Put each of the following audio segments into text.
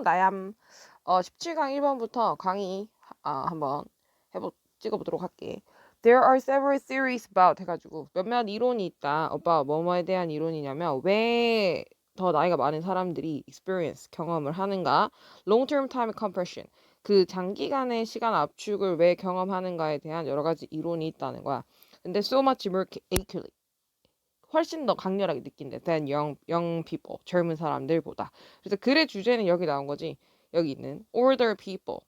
나얌. 17강 1번부터 강의 한번 찍어보도록 할게. There are several theories about 해가지고 몇몇 이론이 있다. 뭐뭐에 대한 이론이냐면 왜 더 나이가 많은 사람들이 experience 경험을 하는가? Long-term time compression 그 장기간의 시간 압축을 왜 경험하는가에 대한 여러 가지 이론이 있다는 거야. 근데 so much more acutely 훨씬 더 강렬하게 느낀대. than young people 젊은 사람들보다. 그래서 글의 주제는 여기 나온 거지. 여기 있는 older people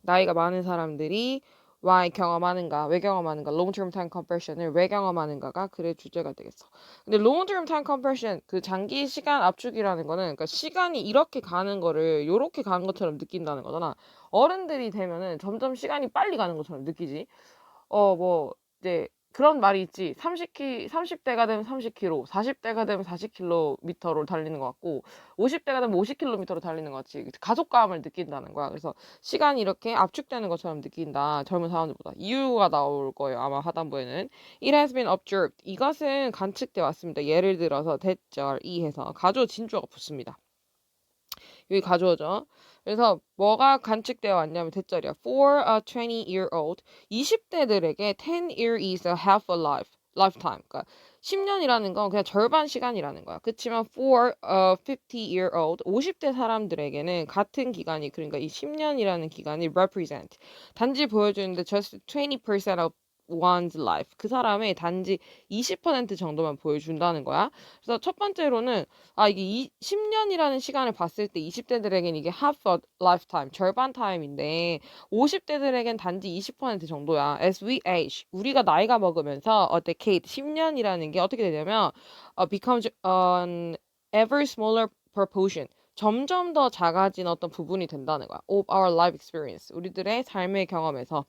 나이가 많은 사람들이 why 경험하는가, 왜 경험하는가, long-term time compression을 왜 경험하는가가 글의 주제가 되겠어. 근데 long-term time compression, 그 장기 시간 압축이라는 거는 그러니까 시간이 이렇게 가는 거를 요렇게 가는 것처럼 느낀다는 거잖아. 어른들이 되면은 점점 시간이 빨리 가는 것처럼 느끼지. 이제 그런 말이 있지. 30대가 되면 30km, 40대가 되면 40km로 달리는 것 같고, 50대가 되면 50km로 달리는 것 같이 가속감을 느낀다는 거야. 그래서 시간이 이렇게 압축되는 것처럼 느낀다. 젊은 사람들보다. 이유가 나올 거예요. 아마 하단부에는. It has been observed. 이것은 관측돼 왔습니다. 예를 들어서 대절, 해서 가주어 진주어가 붙습니다. 여기 가져오죠. 그래서 뭐가 관측되어 왔냐면 대절이야. For a 20-year-old 20대들에게 10-year is a half a lifetime. 그러니까 10년이라는 건 그냥 절반 시간이라는 거야. 그렇지만 for a 50-year-old 50대 사람들에게는 같은 기간이 그러니까 이 10년이라는 기간이 represent 단지 보여주는데 just 20% of one's life 그 사람의 단지 20% 정도만 보여준다는 거야. 그래서 첫 번째로는 이게 10년이라는 시간을 봤을 때 20대들에겐 이게 half a lifetime, 절반 타임인데 50대들에겐 단지 20% 정도야. As we age, 우리가 나이가 먹으면서 a decade, 10년이라는 게 어떻게 되냐면 becomes an ever smaller proportion. 점점 더 작아진 어떤 부분이 된다는 거야. Of our life experience. 우리들의 삶의 경험에서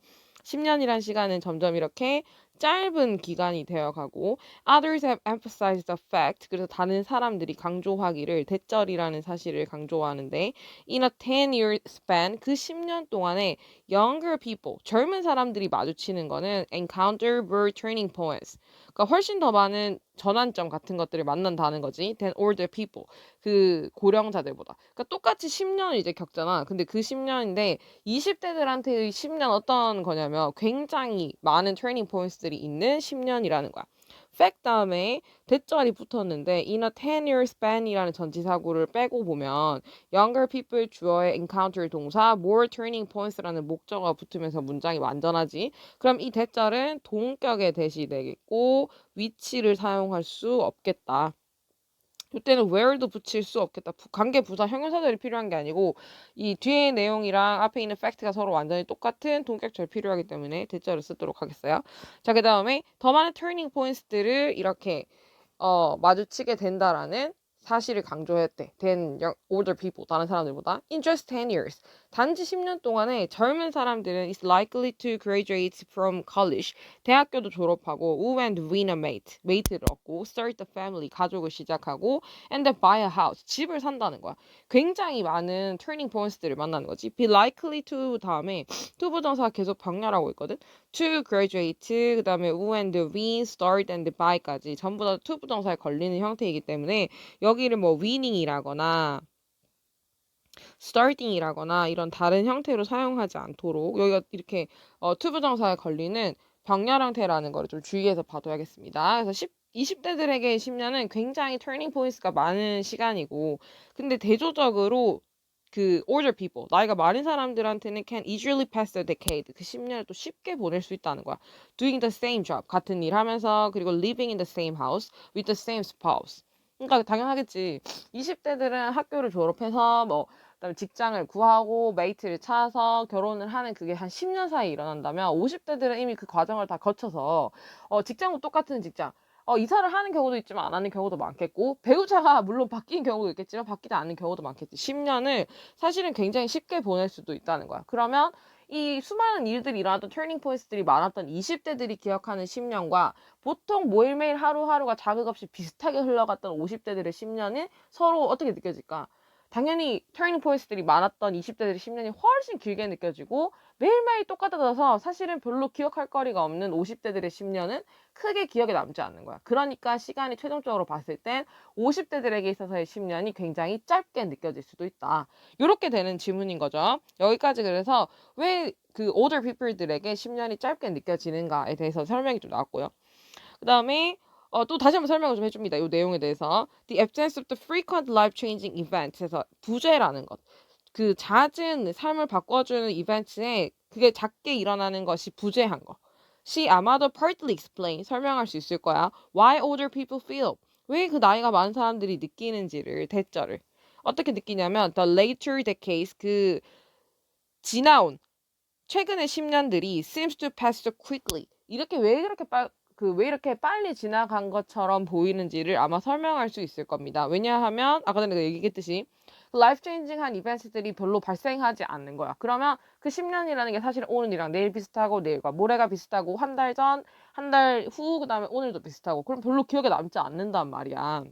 10년이란 시간은 점점 이렇게 짧은 기간이 되어가고 others have emphasized the fact 그래서 다른 사람들이 강조하기를 대절이라는 사실을 강조하는데 in a 10-year span 그 10년 동안에 younger people 젊은 사람들이 마주치는 거는 encounter were turning points 그러니까 훨씬 더 많은 전환점 같은 것들을 만난다는 거지 than older people 그 고령자들보다 그러니까 똑같이 10년을 이제 겪잖아 근데 그 10년인데 20대들한테 10년 어떤 거냐면 굉장히 많은 turning points들이 있는 10년이라는 거야. fact 다음에 대절이 붙었는데 in a 10-year span이라는 전치사구를 빼고 보면 younger people 주어의 encounter 동사 more turning points라는 목적어가 붙으면서 문장이 완전하지. 그럼 이 대절은 동격에 대시되겠고 위치를 사용할 수 없겠다. 이때는 where도 붙일 수 없겠다. 관계 부사 형용사들이 필요한 게 아니고 이 뒤에 내용이랑 앞에 있는 팩트가 서로 완전히 똑같은 동격절 필요하기 때문에 대자를 쓰도록 하겠어요. 자, 그 다음에 더 많은 turning points들을 이렇게 마주치게 된다라는 사실을 강조했대. than older people, 다른 사람들보다. In just 10 years. 단지 10년 동안에 젊은 사람들은 is likely to graduate from college. 대학교도 졸업하고, and win a mate를 얻고, start a family, 가족을 시작하고, and then buy a house, 집을 산다는 거야. 굉장히 많은 turning points들을 만나는 거지. be likely to 다음에 to 부정사가 계속 병렬하고 있거든. to graduate, 그 다음에 and win, start and buy까지 전부 다 to 부정사에 걸리는 형태이기 때문에 여기를 뭐 winning이라거나 starting이라거나 이런 다른 형태로 사용하지 않도록 여기가 이렇게 to 부정사에 걸리는 병렬 형태라는 거를 좀 주의해서 봐둬야겠습니다. 그래서 20대들에게 10년은 굉장히 turning points가 많은 시간이고 근데 대조적으로 그 older people 나이가 많은 사람들한테는 can easily pass the decade 그 10년을 또 쉽게 보낼 수 있다는 거야. doing the same job 같은 일 하면서 그리고 living in the same house with the same spouse. 그러니까 당연하겠지. 20대들은 학교를 졸업해서 그다음에 직장을 구하고 메이트를 찾아서 결혼을 하는 그게 한 10년 사이에 일어난다면 50대들은 이미 그 과정을 다 거쳐서 직장도 똑같은 직장 이사를 하는 경우도 있지만 안 하는 경우도 많겠고 배우자가 물론 바뀐 경우도 있겠지만 바뀌지 않는 경우도 많겠지. 10년을 사실은 굉장히 쉽게 보낼 수도 있다는 거야. 그러면 이 수많은 일들이 일어났던 터닝 포인트들이 많았던 20대들이 기억하는 10년과 보통 매일매일 하루하루가 자극 없이 비슷하게 흘러갔던 50대들의 10년은 서로 어떻게 느껴질까? 당연히 터닝 포인트들이 많았던 20대들의 10년이 훨씬 길게 느껴지고 매일매일 똑같아져서 사실은 별로 기억할 거리가 없는 50대들의 10년은 크게 기억에 남지 않는 거야. 그러니까 시간이 최종적으로 봤을 땐 50대들에게 있어서의 10년이 굉장히 짧게 느껴질 수도 있다. 이렇게 되는 질문인 거죠. 여기까지 그래서 왜 그 older people들에게 10년이 짧게 느껴지는가에 대해서 설명이 좀 나왔고요. 그 다음에 또 다시 한번 설명을 좀 해줍니다. 이 내용에 대해서. The absence of the frequent life-changing events에서 부재라는 것. 그 잦은 삶을 바꿔주는 이벤트에 그게 작게 일어나는 것이 부재한 거. 시 아마도 partly explain 설명할 수 있을 거야. Why older people feel 왜 그 나이가 많은 사람들이 느끼는지를 대절을 어떻게 느끼냐면 the later decades 그 지나온 최근의 10년들이 seems to pass so quickly. 이렇게 왜 이렇게 빨리 지나간 것처럼 보이는지를 아마 설명할 수 있을 겁니다. 왜냐하면 아까 전에 얘기했듯이 라이프 체인징한 이벤트들이 별로 발생하지 않는 거야. 그러면 그 10년이라는 게 사실 오늘이랑 내일 비슷하고 내일과 모레가 비슷하고 한 달 전, 한 달 후, 그다음에 오늘도 비슷하고 그럼 별로 기억에 남지 않는단 말이야.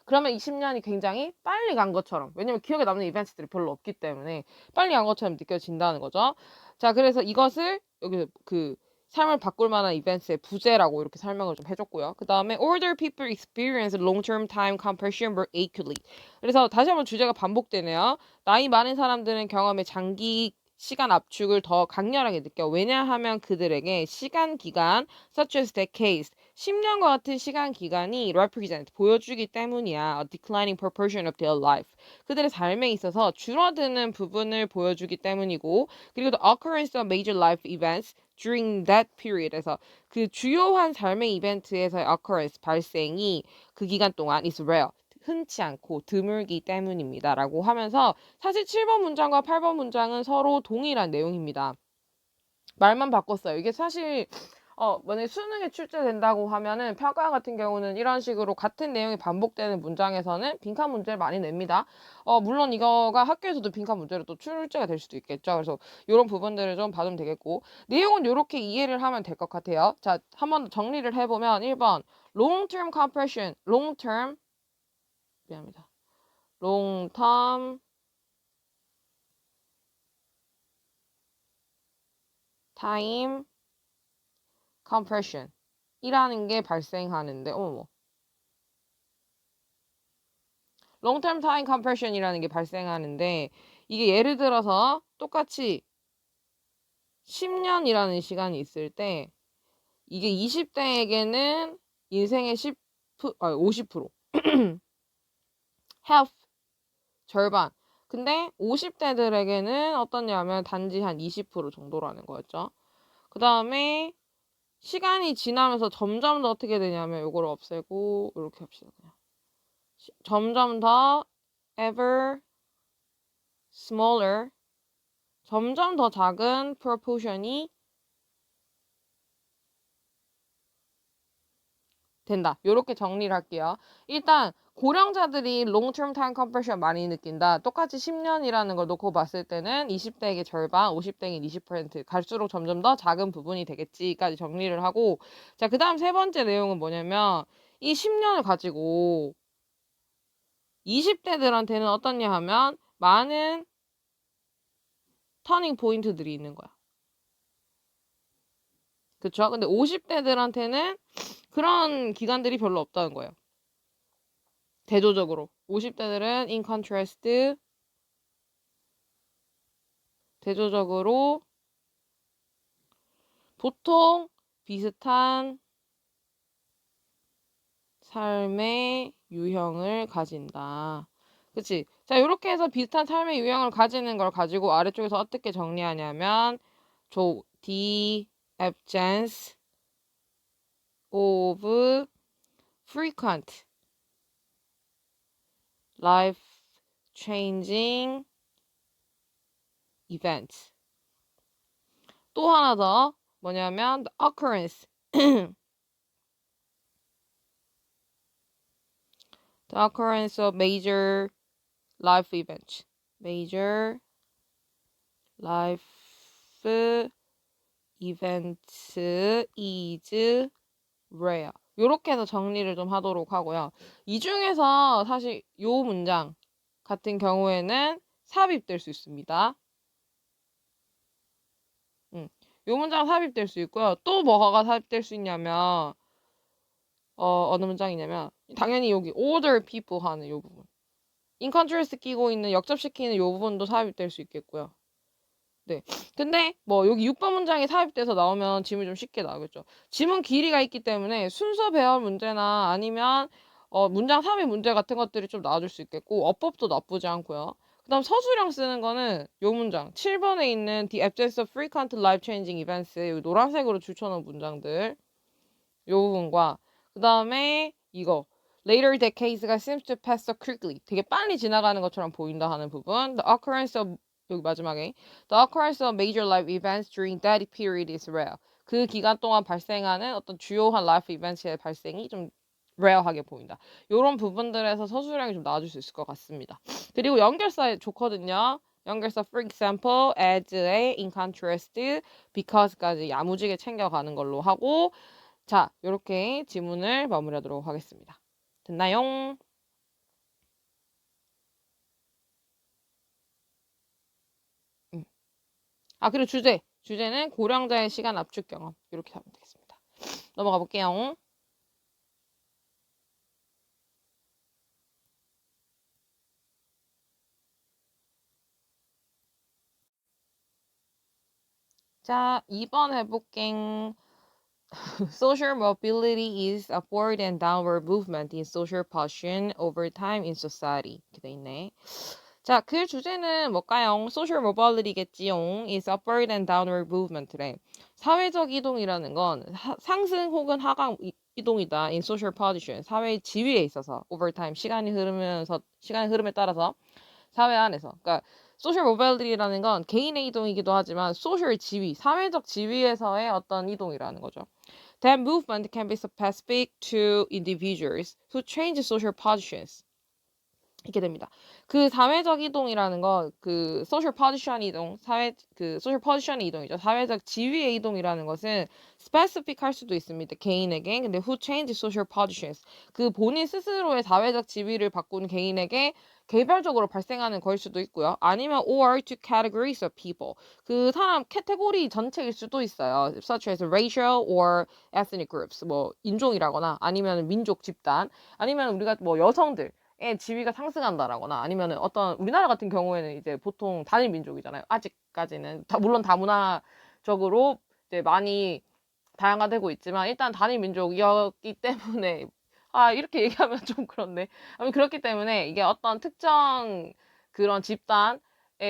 그러면 이 10년이 굉장히 빨리 간 것처럼 왜냐면 기억에 남는 이벤트들이 별로 없기 때문에 빨리 간 것처럼 느껴진다는 거죠. 자, 그래서 이것을 여기 그 삶을 바꿀 만한 이벤트의 부재라고 이렇게 설명을 좀 해줬고요. 그 다음에 older people experience long-term time compression more acutely. 그래서 다시 한번 주제가 반복되네요. 나이 많은 사람들은 경험의 장기 시간 압축을 더 강렬하게 느껴. 왜냐하면 그들에게 시간 기간 such as decades 10년과 같은 시간 기간이 represent 보여주기 때문이야. A declining proportion of their life. 그들의 삶에 있어서 줄어드는 부분을 보여주기 때문이고 그리고 the occurrence of major life events during that period에서 그 주요한 삶의 이벤트에서의 occurrence 발생이 그 기간 동안 is rare. 흔치 않고 드물기 때문입니다. 라고 하면서 사실 7번 문장과 8번 문장은 서로 동일한 내용입니다. 말만 바꿨어요. 이게 사실 만약에 수능에 출제된다고 하면은 평가 같은 경우는 이런 식으로 같은 내용이 반복되는 문장에서는 빈칸 문제를 많이 냅니다. 물론 이거가 학교에서도 빈칸 문제로 또 출제가 될 수도 있겠죠. 그래서 이런 부분들을 좀 봐주면 되겠고 내용은 이렇게 이해를 하면 될 것 같아요. 자, 한번 정리를 해보면 1번 long-term compression, long-term 미안합니다. long-term time compression 이라는 게 발생하는데 long-term time compression이라는 게 발생하는데 이게 예를 들어서 똑같이 10년이라는 시간이 있을 때 이게 20대에게는 인생의 50% half 절반 근데 50대들에게는 어떠냐면 단지 한 20% 정도라는 거였죠. 그 다음에 시간이 지나면서 점점 더 어떻게 되냐면 이걸 없애고 이렇게 합시다. 그냥 점점 더 ever smaller 점점 더 작은 proportion이 된다. 이렇게 정리를 할게요. 일단 고령자들이 long-term time compression 많이 느낀다. 똑같이 10년이라는 걸 놓고 봤을 때는 20대에게 절반, 50대에게 20% 갈수록 점점 더 작은 부분이 되겠지까지 정리를 하고 자, 그 다음 세 번째 내용은 뭐냐면 이 10년을 가지고 20대들한테는 어떻냐 하면 많은 터닝 포인트들이 있는 거야. 그쵸? 근데 50대들한테는 그런 기간들이 별로 없다는 거예요. 대조적으로 50대들은 in contrast 대조적으로 보통 비슷한 삶의 유형을 가진다. 그치? 자, 이렇게 해서 비슷한 삶의 유형을 가지는 걸 가지고 아래쪽에서 어떻게 정리하냐면 the absence of frequent life-changing events. 또 하나 더 뭐냐면 the occurrence the occurrence of major life events. major life events is rare. 요렇게 해서 정리를 좀 하도록 하고요. 이 중에서 사실 요 문장 같은 경우에는 삽입될 수 있습니다. 요 문장 삽입될 수 있고요. 또 뭐가 삽입될 수 있냐면 어느 문장이냐면 당연히 여기 older people 하는 요 부분. in contrast 끼고 있는 역접시키는 요 부분도 삽입될 수 있겠고요. 네. 근데 뭐 여기 6번 문장이 삽입돼서 나오면 지문이 좀 쉽게 나오겠죠. 지문 길이가 있기 때문에 순서 배열 문제나 아니면 문장 삽입 문제 같은 것들이 좀 나와줄 수 있겠고 어법도 나쁘지 않고요. 그다음 서술형 쓰는 거는 요 문장 7번에 있는 The absence of frequent life-changing events 여기 노란색으로 줄쳐놓은 문장들 요 부분과 그다음에 이거 later decades가 seems to pass so quickly 되게 빨리 지나가는 것처럼 보인다 하는 부분 the occurrence of 여기 마지막에 the occurrence of major life events during that period is rare 그 기간 동안 발생하는 어떤 주요한 life events의 발생이 좀 rare하게 보인다. 이런 부분들에서 서술형이 좀 나와줄 수 있을 것 같습니다. 그리고 연결사 좋거든요. 연결사 for example, as에 in contrast, because까지 야무지게 챙겨가는 걸로 하고 자, 이렇게 지문을 마무리하도록 하겠습니다. 됐나요? 그리고 주제는 고령자의 시간 압축 경험. 이렇게 하면 되겠습니다. 넘어가 볼게요. 자, 2번 해볼게. Social mobility is upward and downward movement in social position over time in society. 이렇게 돼 있네. 자, 그 주제는 뭘까요? Social mobility겠지요. is upward and downward movement래. 사회적 이동이라는 건 상승 혹은 하강 이동이다. in social position. 사회의 지위에 있어서 over time 시간이 흐름에 따라서 사회 안에서. 그러니까 소셜 모빌리티라는 건 개인의 이동이기도 하지만 소셜 지위, 사회적 지위에서의 어떤 이동이라는 거죠. That movement can be specific to individuals who change social positions. 이렇게 됩니다. 그 사회적 이동이라는 건 그 social position 이동, social position의 이동이죠. 사회적 지위의 이동이라는 것은 specific 할 수도 있습니다. 개인에게. 근데 who change social positions. 그 본인 스스로의 사회적 지위를 바꾼 개인에게 개별적으로 발생하는 거일 수도 있고요. 아니면 or to categories of people. 그 사람 카테고리 전체일 수도 있어요. such as racial or ethnic groups. 뭐 인종이라거나 아니면 민족 집단 아니면 우리가 뭐 여성들 의 지위가 상승한다라거나 아니면은 어떤 우리나라 같은 경우에는 이제 보통 단일 민족이잖아요. 아직까지는 물론 다문화적으로 이제 많이 다양화되고 있지만 일단 단일 민족이었기 때문에 이렇게 얘기하면 좀 그렇네. 그렇기 때문에 이게 어떤 특정 그런 집단에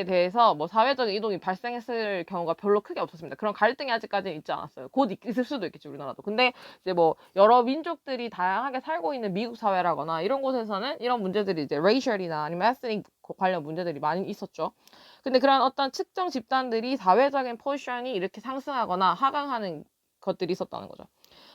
대해서 뭐 사회적인 이동이 발생했을 경우가 별로 크게 없었습니다. 그런 갈등이 아직까지는 있지 않았어요. 곧 있을 수도 있겠지 우리나라도. 근데 이제 뭐 여러 민족들이 다양하게 살고 있는 미국 사회라거나 이런 곳에서는 이런 문제들이 이제 레이셜이나 아니면 에스닉 관련 문제들이 많이 있었죠. 근데 그런 어떤 특정 집단들이 사회적인 포지션이 이렇게 상승하거나 하강하는 것들이 있었다는 거죠.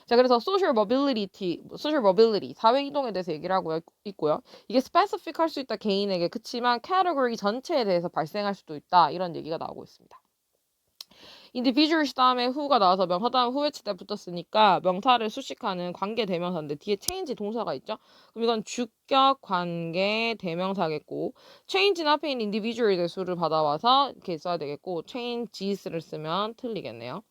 자, 그래서 social mobility, 사회 이동에 대해서 얘기를 하고 있고요. 이게 specific 할 수 있다, 개인에게. 그치만 category 전체에 대해서 발생할 수도 있다. 이런 얘기가 나오고 있습니다. individuals 다음에 who가 나와서 명사 다음 who의치대 붙었으니까 명사를 수식하는 관계 대명사인데 뒤에 change 동사가 있죠? 그럼 이건 주격 관계 대명사겠고 change는 앞에 있는 individual의 대수를 받아와서 이렇게 써야 되겠고 changes를 쓰면 틀리겠네요.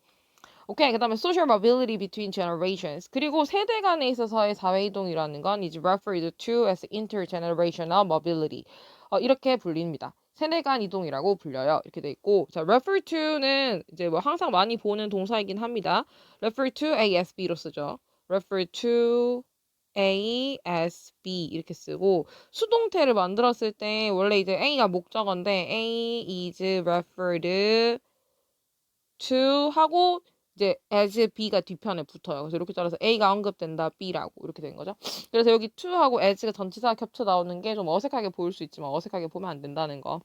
오케이. 그다음에 social mobility between generations. 그리고 세대 간에 있어서의 사회 이동이라는 건 is referred to as intergenerational mobility. 이렇게 불립니다. 세대 간 이동이라고 불려요. 이렇게 돼 있고, 자, refer to는 이제 뭐 항상 많이 보는 동사이긴 합니다. refer to ASB로 쓰죠. refer to ASB 이렇게 쓰고 수동태를 만들었을 때 원래 이제 A가 목적어인데 A is referred to 하고 이제 as B가 뒤편에 붙어요. 그래서 이렇게 따라서 A가 언급된다, B라고 이렇게 된 거죠. 그래서 여기 to하고 as가 전치사가 겹쳐 나오는 게 좀 어색하게 보일 수 있지만 어색하게 보면 안 된다는 거.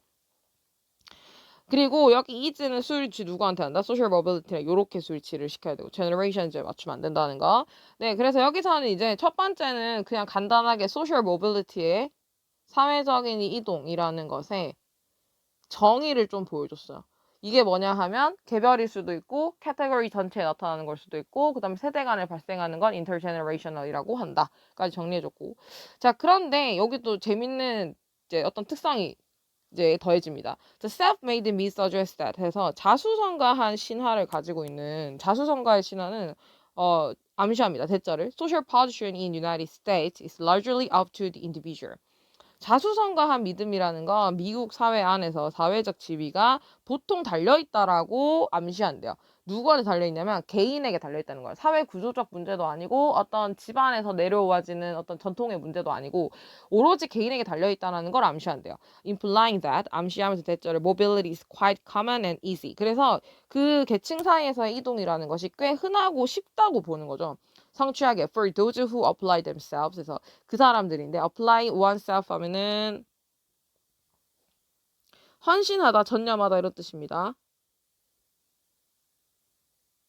그리고 여기 is는 수일치 누구한테 한다? social mobility랑 이렇게 수일치를 시켜야 되고 generation 이제 맞추면 안 된다는 거. 네, 그래서 여기서는 이제 첫 번째는 그냥 간단하게 social mobility의 사회적인 이동이라는 것에 정의를 좀 보여줬어요. 이게 뭐냐 하면 개별일 수도 있고 카테고리 전체에 나타나는 걸 수도 있고 그다음에 세대 간에 발생하는 건 intergenerational이라고 한다까지 정리해줬고 자 그런데 여기 또 재밌는 이제 어떤 특성이 이제 더해집니다. The self-made myth suggests that 해서 자수성가한 신화를 가지고 있는 자수성가의 신화는 암시합니다. 대자를 social position in United States is largely up to the individual. 자수성가한 믿음이라는 건 미국 사회 안에서 사회적 지위가 보통 달려있다라고 암시한대요. 누구한테 달려있냐면 개인에게 달려있다는 거예요. 사회 구조적 문제도 아니고 어떤 집안에서 내려와지는 어떤 전통의 문제도 아니고 오로지 개인에게 달려있다는 걸 암시한대요. Implying that 암시하면서 대절을 mobility is quite common and easy. 그래서 그 계층 사이에서의 이동이라는 것이 꽤 흔하고 쉽다고 보는 거죠. 성취하게 for those who apply themselves 해서 그 사람들인데 apply oneself 하면은 헌신하다, 전념하다 이런 뜻입니다.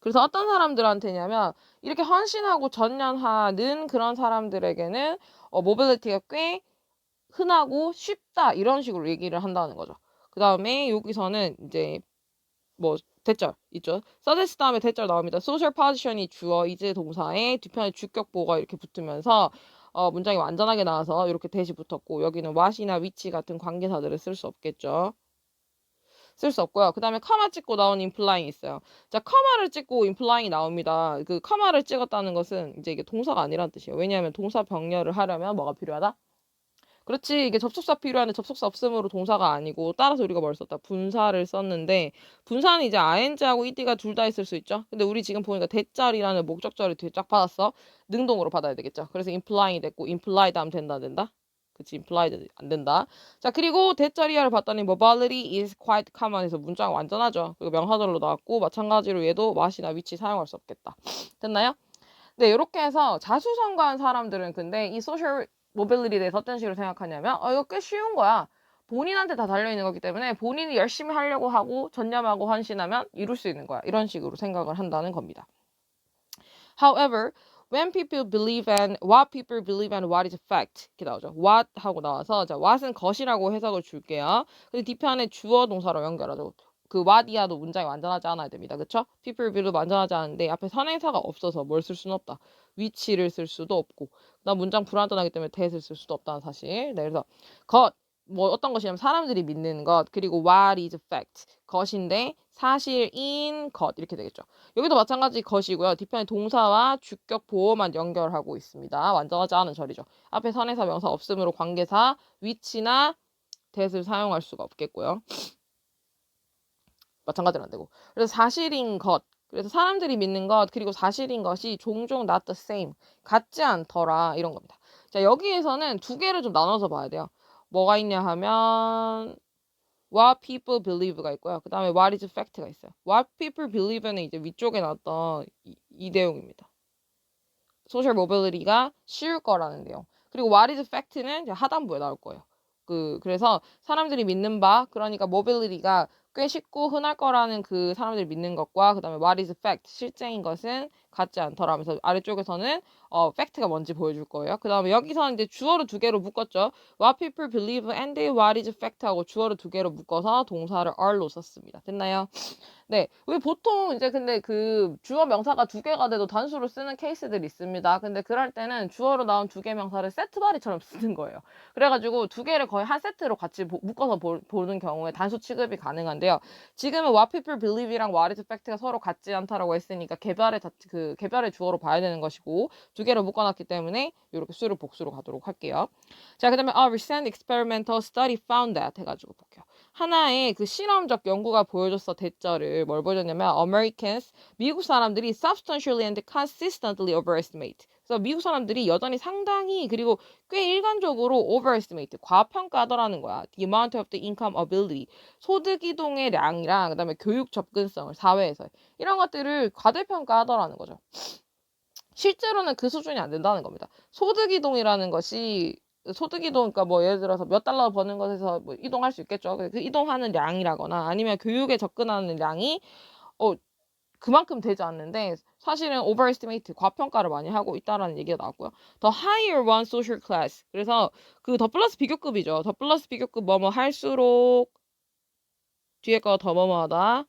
그래서 어떤 사람들한테냐면 이렇게 헌신하고 전념하는 그런 사람들에게는 모빌리티가 꽤 흔하고 쉽다 이런 식으로 얘기를 한다는 거죠. 그 다음에 여기서는 이제 뭐 대절 있죠. 서제스 다음에 대절 나옵니다. social position이 주어 이제 동사에 뒤편에 주격보가 이렇게 붙으면서 문장이 완전하게 나와서 이렇게 대시 붙었고 여기는 what이나 which 같은 관계사들을 쓸 수 없겠죠. 쓸 수 없고요. 그 다음에 커마 찍고 나온 implying 있어요. 자, 커마를 찍고 implying이 나옵니다. 그 커마를 찍었다는 것은 이제 이게 동사가 아니란 뜻이에요. 왜냐하면 동사 병렬을 하려면 뭐가 필요하다? 그렇지. 이게 접속사 필요한데 접속사 없음으로 동사가 아니고 따라서 우리가 뭘 썼다? 분사를 썼는데 분사는 이제 ing하고 ed가 둘 다 있을 수 있죠. 근데 우리 지금 보니까 대절이라는 목적절을 뒤에 쫙 받았어. 능동으로 받아야 되겠죠. 그래서 implying이 됐고 implied 하면 된다 안 된다? 그치. implied 안 된다. 자 그리고 대절이야를 봤더니 mobility is quite common 해서 문장 완전하죠. 그리고 명사절로 나왔고 마찬가지로 얘도 what이나 which 사용할 수 없겠다. 됐나요? 네, 이렇게 해서 자수성가한 사람들은 근데 이 소셜 모빌리티에 대해서 어떤 식으로 생각하냐면 이거 꽤 쉬운 거야. 본인한테 다 달려있는 거기 때문에 본인이 열심히 하려고 하고 전념하고 헌신하면 이룰 수 있는 거야. 이런 식으로 생각을 한다는 겁니다. However, when people believe and what people believe and what is fact 이렇게 나오죠. what 하고 나와서 자 what은 것이라고 해석을 줄게요. 근데 뒤편에 주어 동사로 연결하죠. 그 what이야도 문장이 완전하지 않아야 됩니다. 그쵸? people believe 완전하지 않은데 앞에 선행사가 없어서 뭘 쓸 수는 없다. which를 쓸 수도 없고 나 문장 불완전하기 때문에 that을 쓸 수도 없다는 사실. 네, 그래서 것 뭐 어떤 것이냐면 사람들이 믿는 것 그리고 what is fact 것인데 사실인 것 이렇게 되겠죠. 여기도 마찬가지 것이고요. 뒤편에 동사와 주격 보어만 연결하고 있습니다. 완전하지 않은 절이죠. 앞에 선행사 명사 없음으로 관계사 which나 that을 사용할 수가 없겠고요. 마찬가지로 안 되고. 그래서 사실인 것 그래서 사람들이 믿는 것 그리고 사실인 것이 종종 not the same 같지 않더라 이런 겁니다. 자 여기에서는 두 개를 좀 나눠서 봐야 돼요. 뭐가 있냐 하면 what people believe가 있고요. 그 다음에 what is fact가 있어요. what people believe는 이제 위쪽에 나왔던 이 내용입니다. 소셜 모빌리티가 쉬울 거라는 내용. 그리고 what is fact는 하단부에 나올 거예요. 그래서 사람들이 믿는 바 그러니까 모빌리티가 꽤 쉽고 흔할 거라는 그 사람들이 믿는 것과 그다음에 what is fact 실제인 것은 같지 않더라면서 아래쪽에서는 fact가 뭔지 보여줄 거예요. 그다음에 여기서는 이제 주어를 두 개로 묶었죠. What people believe and what is fact 하고 주어를 두 개로 묶어서 동사를 are로 썼습니다. 됐나요? 네. 우리 보통 이제 근데 그 주어 명사가 두 개가 돼도 단수로 쓰는 케이스들이 있습니다. 근데 그럴 때는 주어로 나온 두 개 명사를 세트발이처럼 쓰는 거예요. 그래가지고 두 개를 거의 한 세트로 같이 묶어서 보는 경우에 단수 취급이 가능한데요. 지금은 what people believe이랑 what is fact가 서로 같지 않다라고 했으니까 개별의 주어로 봐야 되는 것이고 두 개를 묶어놨기 때문에 이렇게 수를 복수로 가도록 할게요. 자, 그다음에 a recent experimental study found that 해가지고 볼게요. 하나의 그 실험적 연구가 보여줬어 대절을 뭘 보여줬냐면 Americans 미국 사람들이 substantially and consistently overestimate. 그래서 미국 사람들이 여전히 상당히 그리고 꽤 일관적으로 overestimate 과평가하더라는 거야. The amount of the income ability 소득 이동의 량이랑 그다음에 교육 접근성을 사회에서 이런 것들을 과대평가하더라는 거죠. 실제로는 그 수준이 안 된다는 겁니다. 소득 이동이라는 것이 소득 이동, 그러니까 뭐 예를 들어서 몇 달러 버는 것에서 뭐 이동할 수 있겠죠. 그 이동하는 량이라거나 아니면 교육에 접근하는 량이 그만큼 되지 않는데 사실은 overestimate 과평가를 많이 하고 있다라는 얘기가 나왔고요. The higher one social class 그래서 그 더 플러스 비교급이죠. 더 플러스 비교급 뭐뭐 할수록 뒤에 거 더 뭐뭐하다.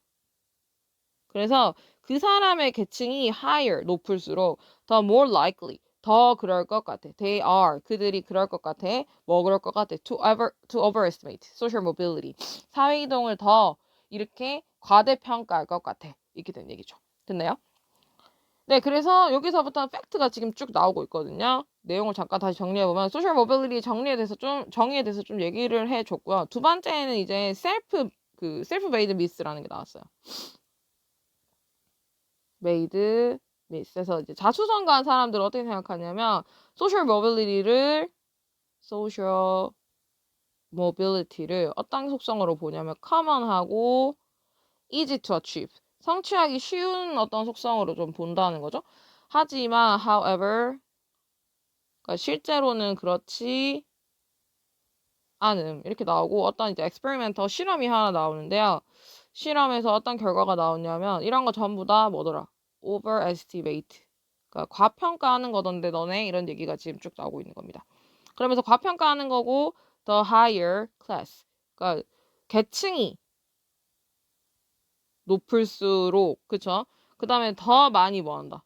그래서 그 사람의 계층이 higher 높을수록 더 more likely 더 그럴 것 같아. They are. 그들이 그럴 것 같아. 뭐 그럴 것 같아. To overestimate social mobility. 사회 이동을 더 이렇게 과대평가할 것 같아. 이렇게 된 얘기죠. 됐나요? 네, 그래서 여기서부터 팩트가 지금 쭉 나오고 있거든요. 내용을 잠깐 다시 정리해보면 소셜 모빌리티 정의에 대해서 좀 얘기를 해줬고요. 두 번째는 이제 셀프 메이드 미스라는 게 나왔어요. 메이드 미스에서 이제 자수성가한 사람들은 어떻게 생각하냐면 소셜 모빌리티를 어떤 속성으로 보냐면 common하고 easy to achieve. 성취하기 쉬운 어떤 속성으로 좀 본다는 거죠. 하지만 however 그러니까 실제로는 그렇지 않음 이렇게 나오고 어떤 이제 experimental 실험이 하나 나오는데요. 실험에서 어떤 결과가 나오냐면 이런 거 전부 다 뭐더라? overestimate. 그러니까 과평가하는 거던데 너네 이런 얘기가 지금 쭉 나오고 있는 겁니다. 그러면서 과평가하는 거고 the higher class. 그러니까 계층이 높을수록 그쵸? 그 다음에 더 많이 뭐 한다?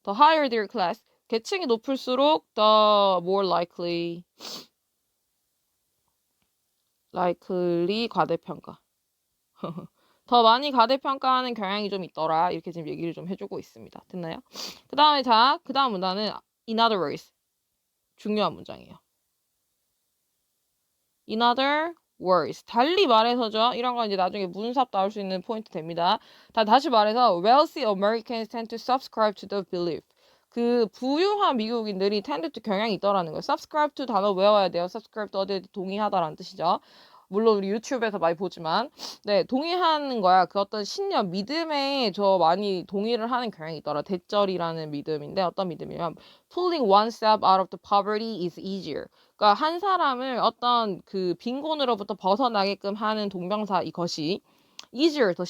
The higher their class. 계층이 높을수록 the more likely 과대평가. 더 많이 과대평가하는 경향이 좀 있더라. 이렇게 지금 얘기를 좀 해주고 있습니다. 됐나요? 그 다음 문단은 in other words. 중요한 문장이에요. In other words. 달리 말해서죠. 이런 건 이제 나중에 문삽 나올 수 있는 포인트 됩니다. 다시 말해서 wealthy Americans tend to subscribe to the belief. 그 부유한 미국인들이 tend to 경향이 있더라는 거예요. subscribe to 단어 외워야 돼요. subscribe to 어디에 동의하다라는 뜻이죠. 물론 우리 유튜브에서 많이 보지만 네 동의하는 거야. 그 어떤 신념, 믿음에 저 많이 동의를 하는 경향이 있더라. 대절이라는 믿음인데 어떤 믿음이냐면 pulling one step out of the poverty is easier. 그러니까 한 사람을 어떤 그 빈곤으로부터 벗어나게끔 하는 동명사 이것이 easier 더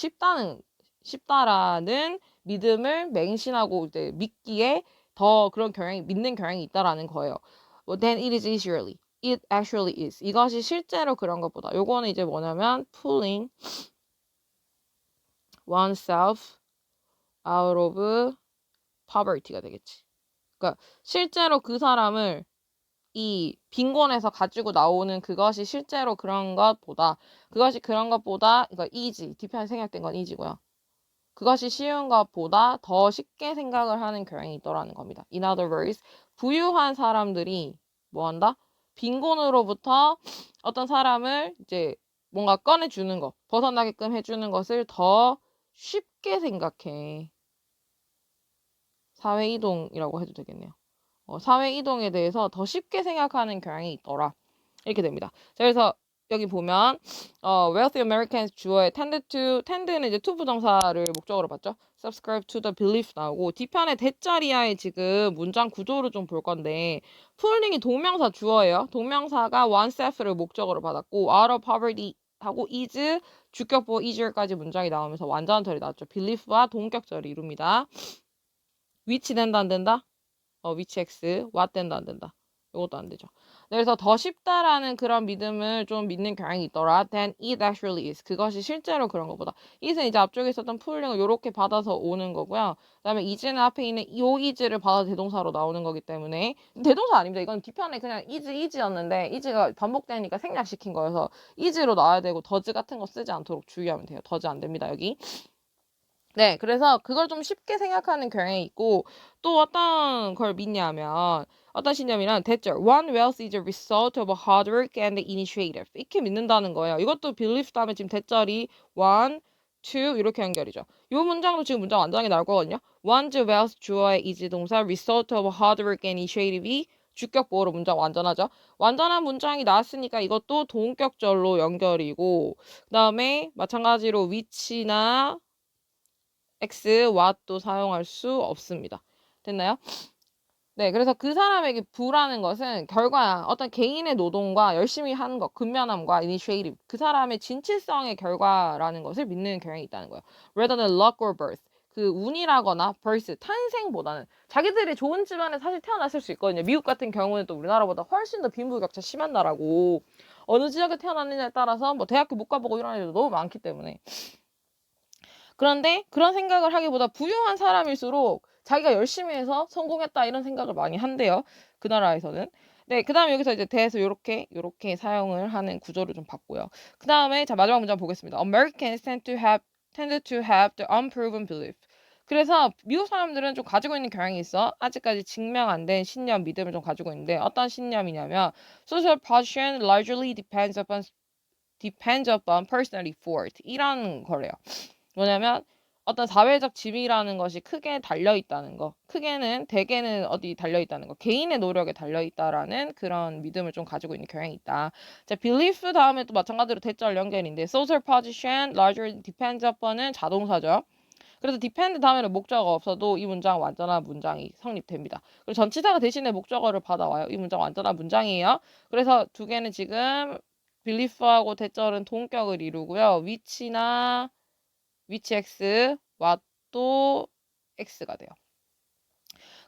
쉽다라는 믿음을 맹신하고 이제 믿기에 더 그런 믿는 경향이 있다라는 거예요. Then it is easierly. It actually is. 이것이 실제로 그런 것보다. 요거는 이제 뭐냐면 pulling oneself out of poverty가 되겠지. 그러니까 실제로 그 사람을 이 빈곤에서 가지고 나오는 그것이 실제로 그런 것보다 그러니까 easy. 뒤편에 생략된 건 easy고요. 그것이 쉬운 것보다 더 쉽게 생각을 하는 경향이 있더라는 겁니다. In other words, 부유한 사람들이 뭐 한다? 빈곤으로부터 어떤 사람을 이제 뭔가 꺼내주는 것, 벗어나게끔 해주는 것을 더 쉽게 생각해. 사회이동이라고 해도 되겠네요. 사회이동에 대해서 더 쉽게 생각하는 경향이 있더라. 이렇게 됩니다. 자, 그래서 여기 보면 wealthy Americans 주어의 tend는 이제 to 부정사를 목적으로 봤죠. subscribe to the belief 나오고 뒤편에 대자리야의 지금 문장 구조를 좀 볼 건데 pulling이 동명사 주어예요. 동명사가 oneself를 목적으로 받았고 out of poverty 하고 is 주격보호 easier까지 문장이 나오면서 완전절이 나왔죠. belief와 동격절이 이룹니다. which 된다 안 된다? which x what 된다 안 된다? 이것도 안 되죠. 그래서 더 쉽다라는 그런 믿음을 좀 믿는 경향이 있더라. Then it actually is. 그것이 실제로 그런 것보다. it은 이제 앞쪽에 있었던 풀링을 이렇게 받아서 오는 거고요. 그다음에 is는 앞에 있는 요 is를 받아 대동사로 나오는 거기 때문에 대동사 아닙니다. 이건 뒤편에 그냥 is였는데 is가 반복되니까 생략시킨 거여서 is로 나와야 되고 does 같은 거 쓰지 않도록 주의하면 돼요. does 안 됩니다. 여기. 네, 그래서 그걸 좀 쉽게 생각하는 경향이 있고 또 어떤 걸 믿냐면 어떤 신념이란 대절 one wealth is a result of hard work and initiative 이렇게 믿는다는 거예요. 이것도 belief 다음에 지금 대절이 one, two 이렇게 연결이죠. 이 문장도 지금 문장 완전히 나올 거거든요. one's wealth 주어의 is 동사 result of hard work and initiative이 주격 보호로 문장 완전하죠. 완전한 문장이 나왔으니까 이것도 동격절로 연결이고 그 다음에 마찬가지로 which나 X, what도 사용할 수 없습니다. 됐나요? 네, 그래서 그 사람에게 부라는 것은 결과야. 어떤 개인의 노동과 열심히 하는 것, 근면함과 initiative, 그 사람의 진취성의 결과라는 것을 믿는 경향이 있다는 거예요. Rather than luck or birth. 그 운이라거나 birth, 탄생보다는 자기들이 좋은 집안에 사실 태어났을 수 있거든요. 미국 같은 경우는 또 우리나라보다 훨씬 더 빈부격차 심한 나라고 어느 지역에 태어났느냐에 따라서 뭐 대학교 못 가보고 이런 애들도 너무 많기 때문에 그런데 그런 생각을 하기보다 부유한 사람일수록 자기가 열심히 해서 성공했다 이런 생각을 많이 한대요. 그 나라에서는. 네, 그 다음에 여기서 이제 대해서 요렇게 사용을 하는 구조를 좀 봤고요. 그 다음에 자 마지막 문장 보겠습니다. Americans tended to have the unproven belief. 그래서 미국 사람들은 좀 가지고 있는 경향이 있어. 아직까지 증명 안 된 신념, 믿음을 좀 가지고 있는데 어떤 신념이냐면 social position largely depends upon personal effort. 이런 거래요. 뭐냐면 어떤 사회적 지위라는 것이 크게 달려있다는 거. 대개는 어디 달려있다는 거. 개인의 노력에 달려있다라는 그런 믿음을 좀 가지고 있는 경향이 있다. 자, belief 다음에 또 마찬가지로 대절 연결인데 social position larger depends upon은 자동사죠. 그래서 depend 다음에는 목적어가 없어도 이 문장 완전한 문장이 성립됩니다. 그리고 전치사가 대신에 목적어를 받아와요. 이 문장 완전한 문장이에요. 그래서 두 개는 지금 belief하고 대절은 동격을 이루고요. 위치 X와 또 X가 돼요.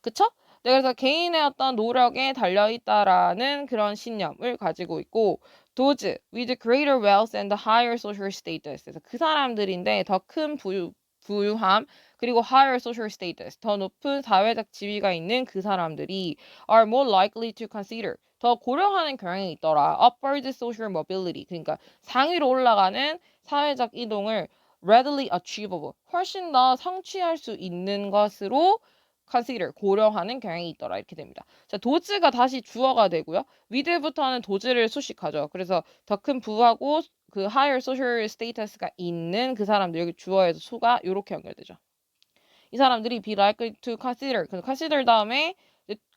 그쵸? 네, 그래서 개인의 어떤 노력에 달려있다라는 그런 신념을 가지고 있고 those with greater wealth and higher social status. 그래서 그 사람들인데 더 큰 부유함 그리고 higher social status, 더 높은 사회적 지위가 있는 그 사람들이 are more likely to consider, 더 고려하는 경향이 있더라. upward social mobility, 그러니까 상위로 올라가는 사회적 이동을 readily achievable, 훨씬 더 성취할 수 있는 것으로 consider, 고려하는 경향이 있더라. 이렇게 됩니다. 자, 도즈가 다시 주어가 되고요. with부터는 도즈를 수식하죠. 그래서 더 큰 부하고 그 higher social status가 있는 그 사람들, 여기 주어에서 수가 이렇게 연결되죠. 이 사람들이 be likely to consider. 그래서 consider 다음에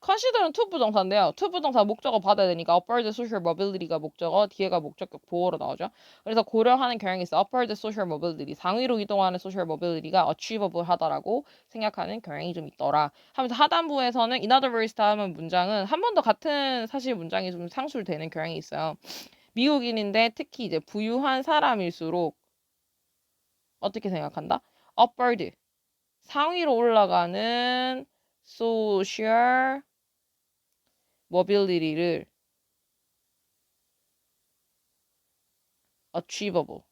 consider는 to 부정사인데요. to 부정사 목적어 받아야 되니까 upward social mobility가 목적어, 뒤에가 목적격 보어로 나오죠. 그래서 고려하는 경향이 있어. upward social mobility, 상위로 이동하는 social mobility가 achievable 하다라고 생각하는 경향이 좀 있더라. 하면서 하단부에서는 in other words 다음은 문장은 한 번 더 같은 사실 문장이 좀 상술되는 경향이 있어요. 미국인인데 특히 이제 부유한 사람일수록 어떻게 생각한다? upward, 상위로 올라가는 social mobility를 achievable,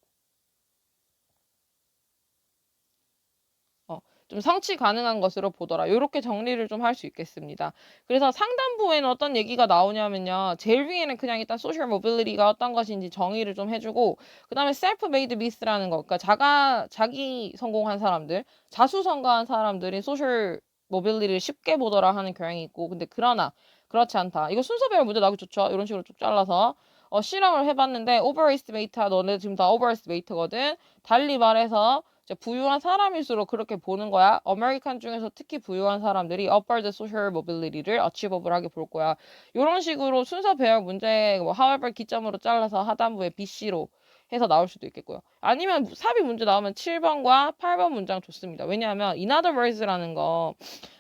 좀 성취 가능한 것으로 보더라. 이렇게 정리를 좀 할 수 있겠습니다. 그래서 상단부에는 어떤 얘기가 나오냐면요. 제일 위에는 그냥 일단 social mobility가 어떤 것인지 정의를 좀 해주고, 그 다음에 self-made myth라는 거, 그러니까 자기 성공한 사람들, 자수성가한 사람들이 social mobility를 쉽게 보더라 하는 경향이 있고, 근데 그러나 그렇지 않다. 이거 순서별 문제 나오기 좋죠. 이런 식으로 쭉 잘라서 실험을 해봤는데 overestimate야. 너네 지금 다 overestimate거든. 달리 말해서 부유한 사람일수록 그렇게 보는 거야. 아메리칸 중에서 특히 부유한 사람들이 upward social mobility를 achievable하게 볼 거야. 이런 식으로 순서 배열 문제 뭐 however 기점으로 잘라서 하단부에 BC로 해서 나올 수도 있겠고요. 아니면 삽입 문제 나오면 7번과 8번 문장 좋습니다. 왜냐하면 in other words라는 거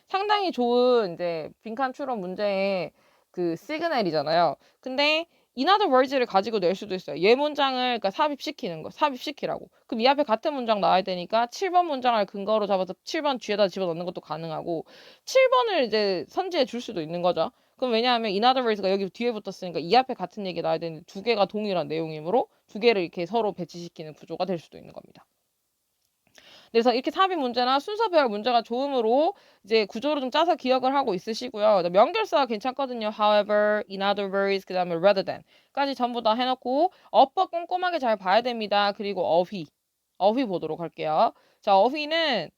상당히 좋은 이제 빈칸 추론 문제의 그 시그널이잖아요. 근데 in other words를 가지고 낼 수도 있어요. 얘 문장을 그러니까 삽입시키는 거. 삽입시키라고. 그럼 이 앞에 같은 문장 나와야 되니까 7번 문장을 근거로 잡아서 7번 뒤에다 집어넣는 것도 가능하고 7번을 이제 선지해 줄 수도 있는 거죠. 그럼 왜냐하면 in other words가 여기 뒤에 붙었으니까 이 앞에 같은 얘기 나와야 되는데 두 개가 동일한 내용이므로 두 개를 이렇게 서로 배치시키는 구조가 될 수도 있는 겁니다. 그래서 이렇게 삽입 문제나 순서별 문제가 좋으므로 이제 구조를 좀 짜서 기억을 하고 있으시고요. 명결사가 괜찮거든요. however, in other words, 그 다음에 rather than까지 전부 다 해놓고 어법 꼼꼼하게 잘 봐야 됩니다. 그리고 어휘 보도록 할게요. 자, 어휘는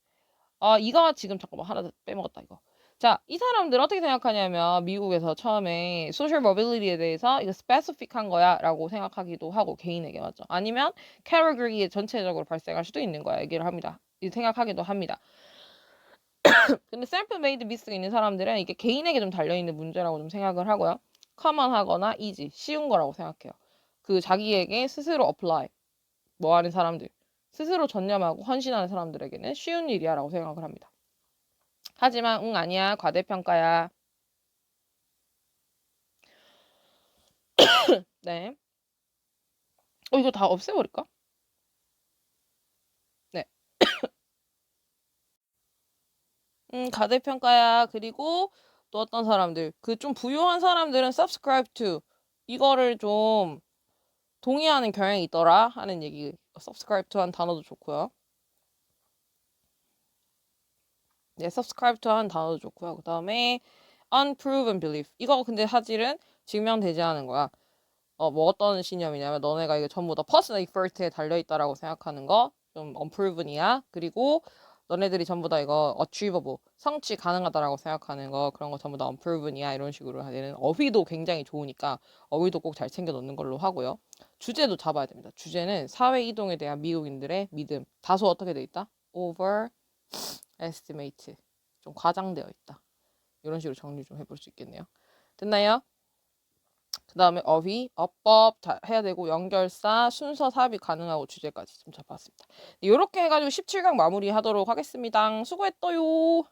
이거 지금 잠깐만 하나 빼먹었다 이거. 자, 이 사람들 어떻게 생각하냐면 미국에서 처음에 소셜 모빌리티에 대해서 이거 스페시픽한 거야 라고 생각하기도 하고 개인에게 맞죠. 아니면 캐러거리에 전체적으로 발생할 수도 있는 거야 얘기를 합니다. 생각하기도 합니다. 근데 셀프 메이드 미스가 있는 사람들은 이게 개인에게 좀 달려있는 문제라고 좀 생각을 하고요. 커먼하거나 이지, 쉬운 거라고 생각해요. 그 자기에게 스스로 어플라이 뭐 하는 사람들, 스스로 전념하고 헌신하는 사람들에게는 쉬운 일이야 라고 생각을 합니다. 하지만 아니야, 과대평가야. 네. 이거 다 없애버릴까? 네. 과대평가야. 그리고 또 어떤 사람들, 그 좀 부유한 사람들은 subscribe to 이거를 좀 동의하는 경향이 있더라 하는 얘기. subscribe to 한 단어도 좋고요. 네, subscribe to 하는 단어도 좋고요. 그 다음에 unproven belief. 이거 근데 사실은 증명되지 않은 거야. 뭐 어떤 신념이냐면 너네가 이게 전부 다 personal effort에 달려있다라고 생각하는 거 좀 unproven이야. 그리고 너네들이 전부 다 이거 achievable, 성취 가능하다라고 생각하는 거 그런 거 전부 다 unproven이야. 이런 식으로 하는 어휘도 굉장히 좋으니까 어휘도 꼭 잘 챙겨 넣는 걸로 하고요. 주제도 잡아야 됩니다. 주제는 사회 이동에 대한 미국인들의 믿음. 다소 어떻게 돼 있다? overestimate. 좀 과장되어 있다. 이런 식으로 정리 좀 해볼 수 있겠네요. 됐나요? 그 다음에 어휘, 어법 해야 되고 연결사, 순서, 삽입 가능하고 주제까지 좀 잡았습니다. 이렇게 해가지고 17강 마무리하도록 하겠습니다. 수고했어요.